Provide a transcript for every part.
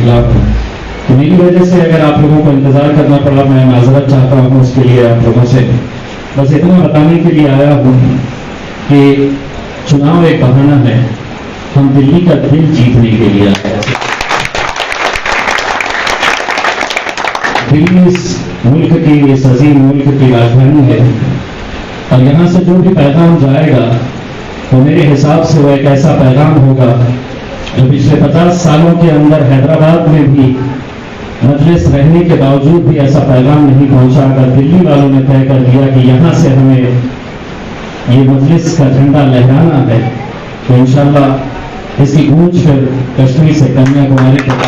खिलाफ हूँ। तो मेरी वजह से अगर आप लोगों को इंतजार करना पड़ा, मैं माजरत चाहता हूँ उसके लिए आप लोगों से। बस इतना बताने के लिए आया हूँ कि चुनाव एक बहाना है, हम दिल्ली का दिल जीतने के लिए आए हैं। दिल्ली इस मुल्क की, इस अजीम मुल्क की राजधानी है और यहाँ से जो भी पैगाम जाएगा तो मेरे हिसाब से वो एक ऐसा पैगाम होगा जो पिछले 50 सालों के अंदर हैदराबाद में भी मजलिस रहने के बावजूद भी ऐसा पैगाम नहीं पहुंचा। अगर दिल्ली वालों ने तय कर दिया कि यहाँ से हमें ये मजलिस का झंडा लहराना है तो इंशाल्लाह इसकी गूंज फिर कश्मीर से कन्याकुमारी तक।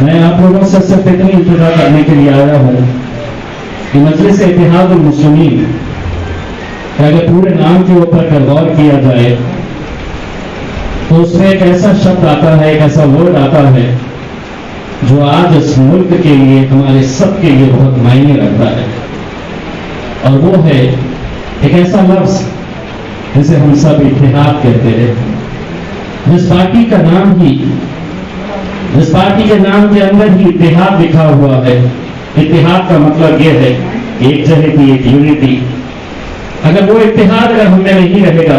मैं आप लोगों से सिर्फ इतनी इंतजा करने के लिए आया हूँ कि मजलिस इत्तेहादुल मुस्लिमीन अगर पूरे नाम के ऊपर अगर गौर किया जाए तो उसमें एक ऐसा शब्द आता है, एक ऐसा वर्ड आता है जो आज इस मुल्क के लिए, हमारे सब के लिए बहुत मायने रखता है, और वो है एक ऐसा लफ्ज जिसे हम सब इत्तेहाद कहते हैं। जिस पार्टी का नाम ही, जिस पार्टी के नाम के अंदर ही इत्तेहाद लिखा हुआ है, इत्तेहाद का मतलब यह है एक जहती, एक यूनिटी। अगर वो इत्तेहाद अगर हमें नहीं रहेगा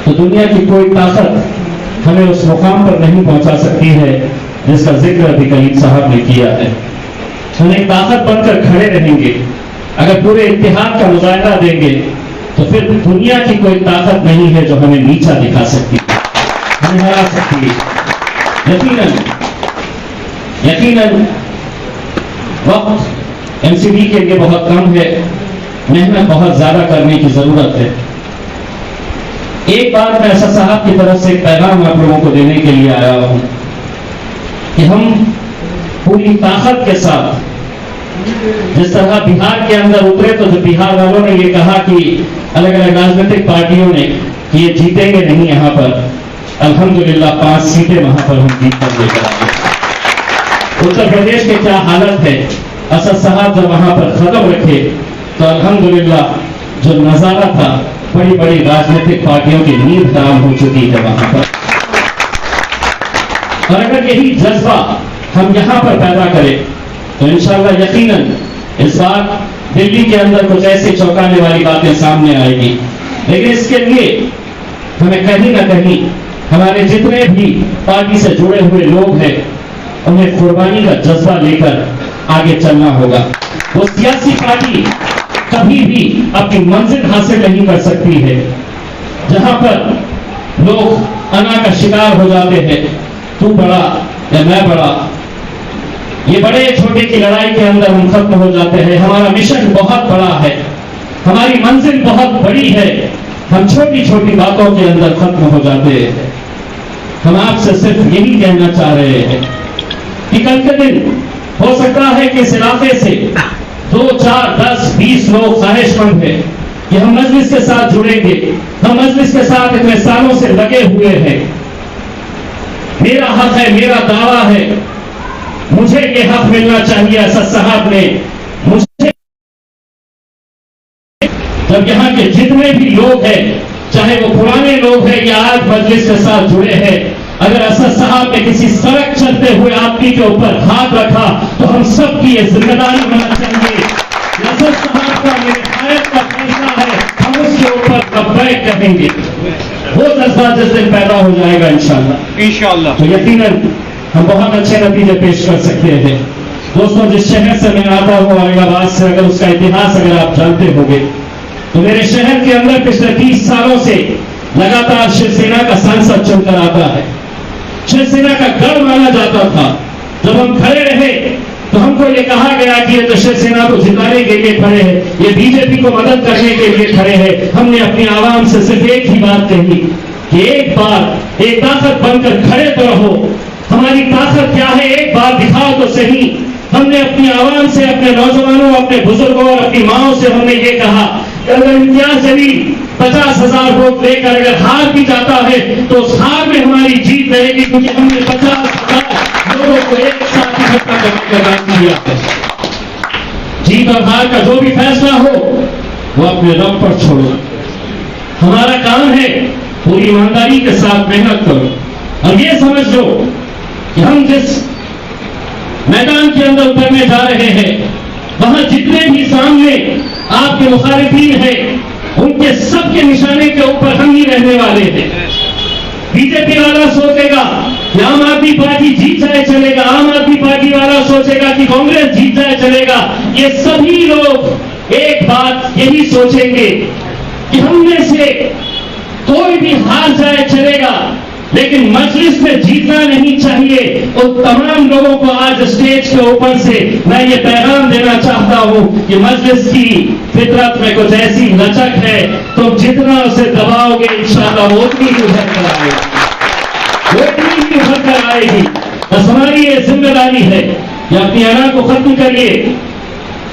तो दुनिया की कोई ताकत हमें उस मुकाम पर नहीं पहुंचा सकती है जिसका जिक्र अभी कलीम साहब ने किया है। हम एक ताकत बनकर खड़े रहेंगे, अगर पूरे इत्तेहाद का मुजाहिदा देंगे तो फिर दुनिया की कोई ताकत नहीं है जो हमें नीचा दिखा सकती है, हमें हरा सकती है। यकीनन वक्त एमसीडी के लिए बहुत कम है, मेहनत बहुत ज्यादा करने की जरूरत है। एक बार मैं ऐसा साहब की तरफ से एक पैगाम आप लोगों को देने के लिए आया हूं कि हम पूरी ताकत के साथ, जिस तरह बिहार के अंदर उतरे तो जो बिहार वालों ने ये कहा कि अलग अलग राजनीतिक पार्टियों ने कि ये जीतेंगे नहीं, यहां पर अल्हम्दुलिल्लाह 5 सीटें वहां पर हम जीत कर लेकर आए। उत्तर प्रदेश की क्या हालत है, असद साहब जब वहां पर कदम रखे तो अल्हम्दुलिल्लाह जो नजारा था, बड़ी बड़ी राजनीतिक पार्टियों की नींद हराम हो चुकी है वहां पर। और अगर यही जज्बा हम यहां पर पैदा करें तो इंशाअल्लाह यकीनन इस बार दिल्ली के अंदर कुछ ऐसी चौंकाने वाली बातें सामने आएगी। लेकिन इसके लिए हमें कहीं ना कहीं हमारे जितने भी पार्टी से जुड़े हुए लोग हैं उन्हें कुर्बानी का जज्बा लेकर आगे चलना होगा। वो सियासी पार्टी कभी भी अपनी मंजिल हासिल नहीं कर सकती है जहां पर लोग अना का शिकार हो जाते हैं, तू बड़ा या मैं बड़ा। ये बड़े छोटे की लड़ाई के अंदर हम खत्म हो जाते हैं। हमारा मिशन बहुत बड़ा है, हमारी मंजिल बहुत बड़ी है, हम छोटी छोटी बातों के अंदर खत्म हो जाते हैं। हम आपसे सिर्फ यही कहना चाह रहे हैं कि कल के दिन हो सकता है कि इस इलाके से 2, 4, 10, 20 लोग ख्वाहिशमंद हैं कि हम मजलिस के साथ जुड़ेंगे, हम मजलिस के साथ इतने सालों से लगे हुए हैं, मेरा हक है, मेरा दावा है, मुझे ये हक मिलना चाहिए। असद साहब ने मुझे, जब यहाँ के जितने भी लोग हैं, चाहे वो पुराने लोग हैं या आज मजलिस के साथ जुड़े हैं, अगर असद साहब ने किसी सड़क चलते हुए आदमी के ऊपर हाथ रखा तो हम सब की ये जिम्मेदारी होना चाहिए। असद साहब का मेरे भारत का फैसला है, हम उसके ऊपर लब्बैक कहेंगे। वो जज्बा जिस दिन पैदा हो जाएगा इंशाअल्लाह तो यकीनन हम बहुत अच्छे नतीजे पेश कर सकते हैं। दोस्तों, जिस शहर से मैं आता हूँ औरंगाबाद से, अगर उसका इतिहास अगर आप जानते होंगे तो मेरे शहर के अंदर पिछले 30 सालों से लगातार शिवसेना का सांसद चुनकर आता है। शिवसेना का गढ़ माना जाता था। जब हम खड़े रहे तो हमको ये कहा गया कि ये तो शिवसेना को जिताने के लिए खड़े हैं, ये बीजेपी को मदद करने के लिए खड़े हैं। हमने अपनी आवाम से सिर्फ एक ही बात कही कि एक बार एक ताकत बनकर खड़े तो रहो। हमारी ताकत क्या है, एक बार दिखाओ तो सही। हमने अपनी आवाम से, अपने नौजवानों, अपने बुजुर्गों और अपनी माओ से हमने ये कहा कि अगर इम्तियाज जलील 50,000 वोट लेकर अगर हार भी जाता है तो उस हार में हमारी जीत रहेगी, क्योंकि हमने 50,000 लोगों को एक साथ इकट्ठा करने का काम किया है। जीत और हार का जो भी फैसला हो वो अपने रब पर छोड़ो। हमारा काम है पूरी ईमानदारी के साथ मेहनत करो और ये समझ लो कि हम जिस मैदान के अंदर उतरने जा रहे हैं वहां जितने भी सामने आपके मुखालिफीन हैं उनके सबके निशाने के ऊपर हम ही रहने वाले हैं। बीजेपी वाला सोचेगा कि आम आदमी पार्टी जीत जाए चलेगा, आम आदमी पार्टी वाला सोचेगा कि कांग्रेस जीत जाए चलेगा। ये सभी लोग एक बात यही सोचेंगे कि हम में से कोई भी हार जाए चलेगा, लेकिन मजलिस में जीतना नहीं चाहिए। उन तमाम लोगों को आज स्टेज के ऊपर से मैं ये पैगाम देना चाहता हूं कि मजलिस की फितरत में कुछ ऐसी लचक है, तो जितना उसे दबाओगे इंशाअल्लाह वो उतनी ही उभर कर आएगी, वो उतनी ही उभर कर आएगी। बस हमारी ये जिम्मेदारी है कि अपनी अना को खत्म करिए।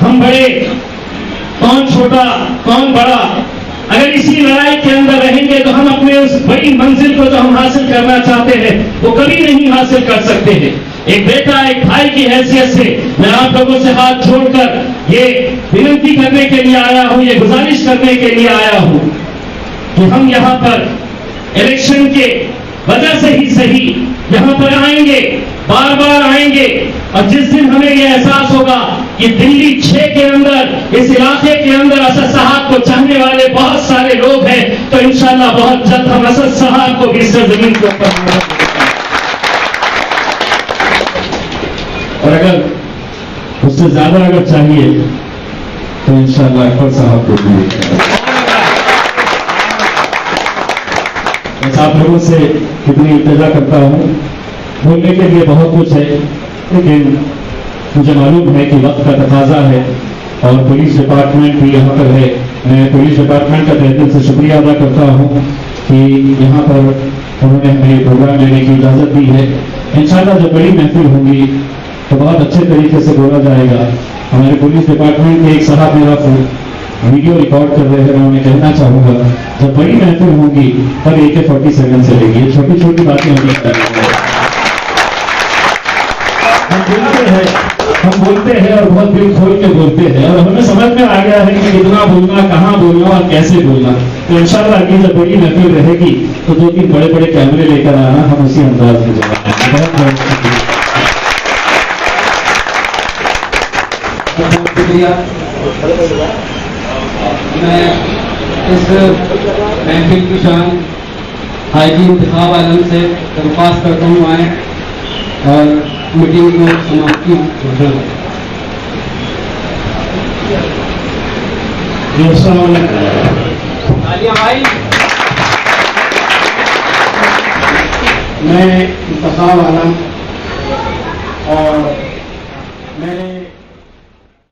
हम बड़े, कौन छोटा कौन बड़ा, अगर इसी लड़ाई के अंदर रहेंगे तो हम अपने उस बड़ी मंजिल को जो हम हासिल करना चाहते हैं वो कभी नहीं हासिल कर सकते हैं। एक बेटा एक भाई की हैसियत से मैं आप लोगों से हाथ जोड़कर ये विनती करने के लिए आया हूं, ये गुजारिश करने के लिए आया हूं कि हम यहां पर इलेक्शन के वजह से ही सही यहां पर आएंगे, बार बार आएंगे, और जिस दिन हमें यह एहसास होगा कि दिल्ली 6 के अंदर, इस इलाके के अंदर असद साहब को चाहने वाले बहुत सारे लोग हैं, तो इंशाअल्लाह बहुत जल्द हम असद साहब को भी इस जमीन के ऊपर, और अगर उससे ज्यादा अगर चाहिए तो इंशाअल्लाह अकबर साहब को भी। आप लोगों से कितनी इंतजार करता हूं, बोलने के लिए बहुत कुछ है, लेकिन मुझे मालूम है कि वक्त का तकाजा है और पुलिस डिपार्टमेंट भी यहाँ पर है। मैं पुलिस डिपार्टमेंट का तहे दिल से शुक्रिया अदा करता हूँ कि यहाँ पर उन्होंने हमें प्रोग्राम लेने की इजाज़त दी है। इंशाअल्लाह जब बड़ी महफिल होगी तो बहुत अच्छे तरीके से बोला जाएगा। हमारे पुलिस डिपार्टमेंट के एक साहब मेरा वीडियो रिकॉर्ड कर रहे हैं, मैं उन्हें कहना चाहूँगा जब बड़ी महफिल होगी तब AK-47 चलेगी। ये छोटी छोटी बातें हम बोलते हैं और बहुत दिल खोल के बोलते हैं, और हमें समझ में आ गया है कि कितना बोलना, कहाँ बोलना और कैसे बोलना। तो इंशाअल्लाह अगली जब बड़ी महफिल रहेगी तो 2-3 बड़े बड़े कैमरे लेकर आना, हम उसी अंदाज में जाएंगे। बहुत शुक्रिया। मैं इस महफिल की शान IG इंतखाब आलम से दरख्वास्त करता हूँ आए और मीटिंग को समाप्ति घोषणा करें। मैं इंतखाब आलम